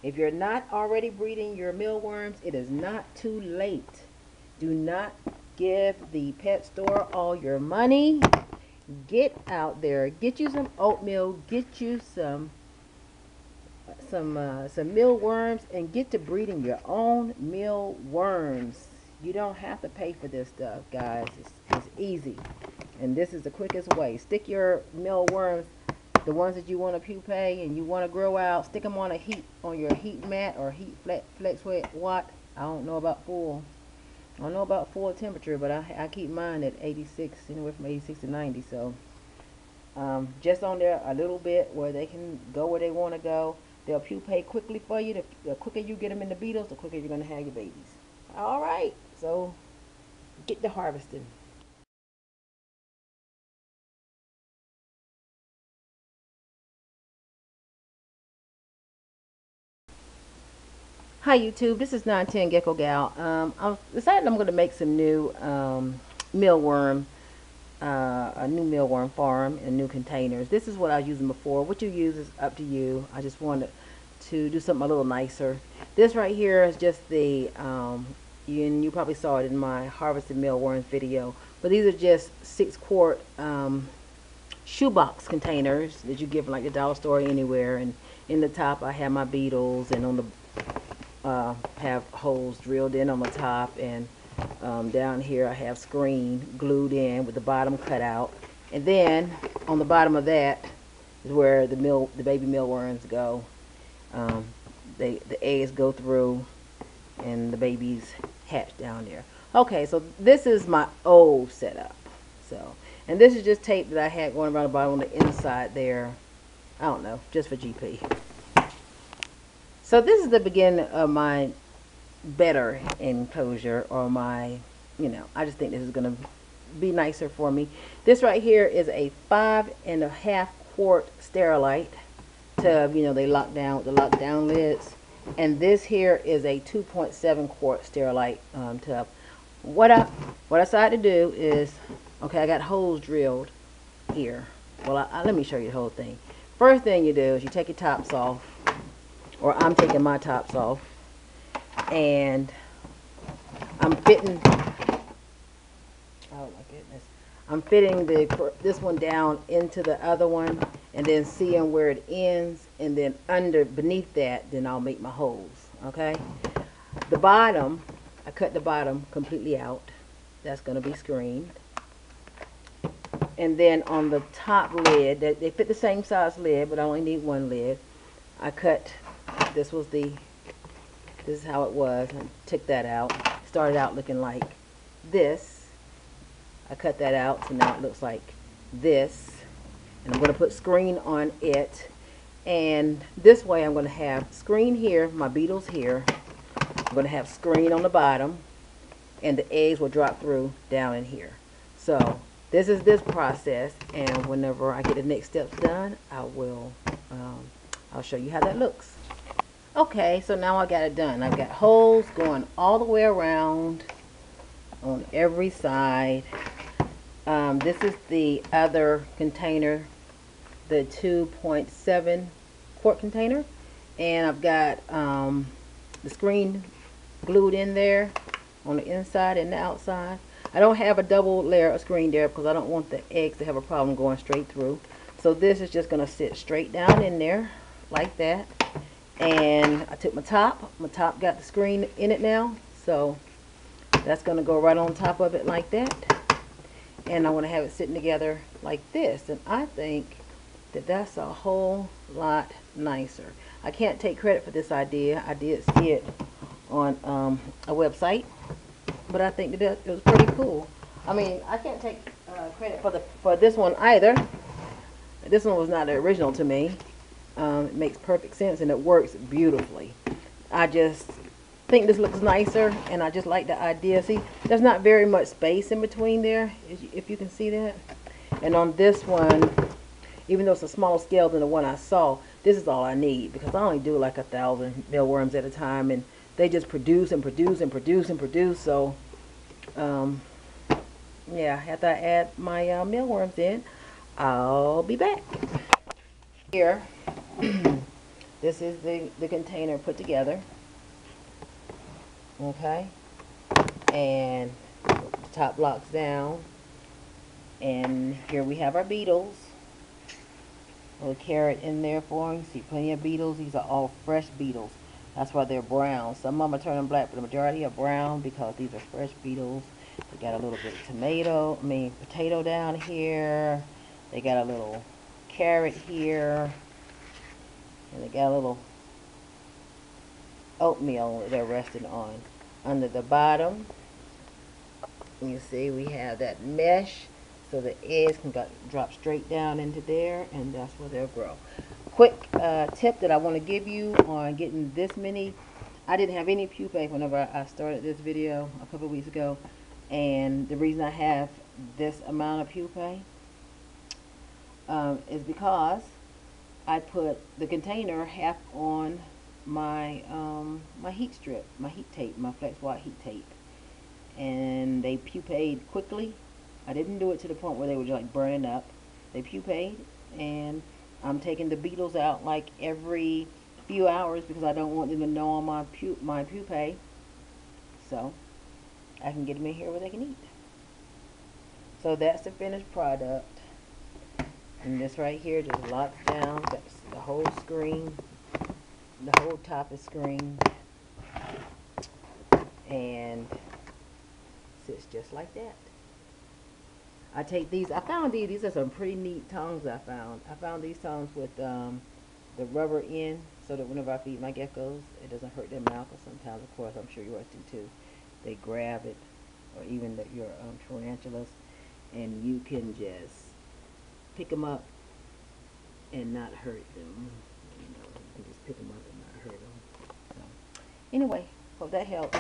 If you're not already breeding your mealworms, it is not too late. Do not give the pet store all your money. Get out there, get you some oatmeal, get you some mealworms, and get to breeding your own mealworms. You don't have to pay for this stuff, guys. It's easy, and this is the quickest way. Stick your mealworms, the ones that you want to pupae and you want to grow out, stick them on your heat mat or heat flex watt. I don't know about full. I don't know about full temperature, but I keep mine at 86, anywhere from 86 to 90. So just on there a little bit where they can go where they want to go. They'll pupae quickly for you. The quicker you get them in the beetles, the quicker you're going to have your babies. All right, so get to harvesting. Hi YouTube, this is 910 Gecko Gal. I've decided I'm going to make some new mealworm, a new mealworm farm in new containers. This is what I was using before. What you use is up to you. I just wanted to do something a little nicer. This right here is just the, you probably saw it in my harvested mealworms video, but these are just 6-quart shoebox containers that you get from like the dollar store or anywhere. And in the top I have my beetles, and on the have holes drilled in on the top, and down here I have screen glued in with the bottom cut out, and then on the bottom of that is where the baby mealworms go. The eggs go through and the babies hatch down there. Okay, so this is my old setup. So, and this is just tape that I had going around the bottom on the inside there. I don't know, just for GP. So this is the beginning of my better enclosure, or my, I just think this is going to be nicer for me. This right here is a 5.5-quart sterilite tub. They lock down with the lockdown lids. And this here is a 2.7-quart sterilite tub. What I decided to do is, okay, I got holes drilled here. Well, let me show you the whole thing. First thing you do is you take your tops off, or I'm taking my tops off, and I'm fitting, oh my goodness, I'm fitting this one down into the other one, and then seeing where it ends, and then beneath that, then I'll make my holes. Okay, the bottom, I cut the bottom completely out. That's going to be screened. And then on the top lid, they fit the same size lid, but I only need one lid. I cut, this is how it was. I took that out. Started out looking like this. I cut that out, so now it looks like this. And I'm going to put screen on it. And this way I'm going to have screen here, my beetles here. I'm going to have screen on the bottom, and the eggs will drop through down in here. So this is this process, and whenever I get the next steps done, I'll show you how that looks. Okay, so now I got it done. I've got holes going all the way around on every side. This is the other container, the 2.7-quart container, and I've got the screen glued in there on the inside and the outside. I don't have a double layer of screen there because I don't want the eggs to have a problem going straight through. So this is just going to sit straight down in there like that. And I took my top got the screen in it now, so that's going to go right on top of it like that. And I want to have it sitting together like this, and I think that that's a whole lot nicer. I can't take credit for this idea. I did see it on a website, but I think that it was pretty cool. I mean, I can't take credit for this one either. This one was not the original to me. It makes perfect sense, and it works beautifully. I just think this looks nicer, and I just like the idea. See, there's not very much space in between there, if you can see that. And on this one, even though it's a smaller scale than the one I saw, this is all I need, because I only do like 1,000 mealworms at a time, and they just produce and produce and produce and produce. So yeah, after I add my mealworms in, I'll be back. Here This is the container put together. Okay. And the top locks down. And here we have our beetles. A little carrot in there for them. See plenty of beetles. These are all fresh beetles. That's why they're brown. Some of them are turning black, but the majority are brown because these are fresh beetles. They got a little bit of potato down here. They got a little carrot here. And they got a little oatmeal that they're resting on. Under the bottom, you see we have that mesh so the eggs can drop straight down into there, and that's where they'll grow. Quick tip that I want to give you on getting this many. I didn't have any pupae whenever I started this video a couple of weeks ago, and the reason I have this amount of pupae is because I put the container half on my my heat strip, my heat tape, my flex white heat tape, and they pupaed quickly. I didn't do it to the point where they were like burning up. They pupaed, and I'm taking the beetles out like every few hours because I don't want them to gnaw on my pupae, so I can get them in here where they can eat. So that's the finished product, and this right here just locks down. That's the whole screen. The whole top is screened, and sits just like that. I take these. I found these are some pretty neat tongs I found. I found these tongs with the rubber end so that whenever I feed my geckos, it doesn't hurt their mouth. Or sometimes, of course, I'm sure yours do too. They grab it, or even your tarantulas, and you can just pick them up and not hurt them. You know, you can just pick them up and not hurt them. So, anyway, hope that helps.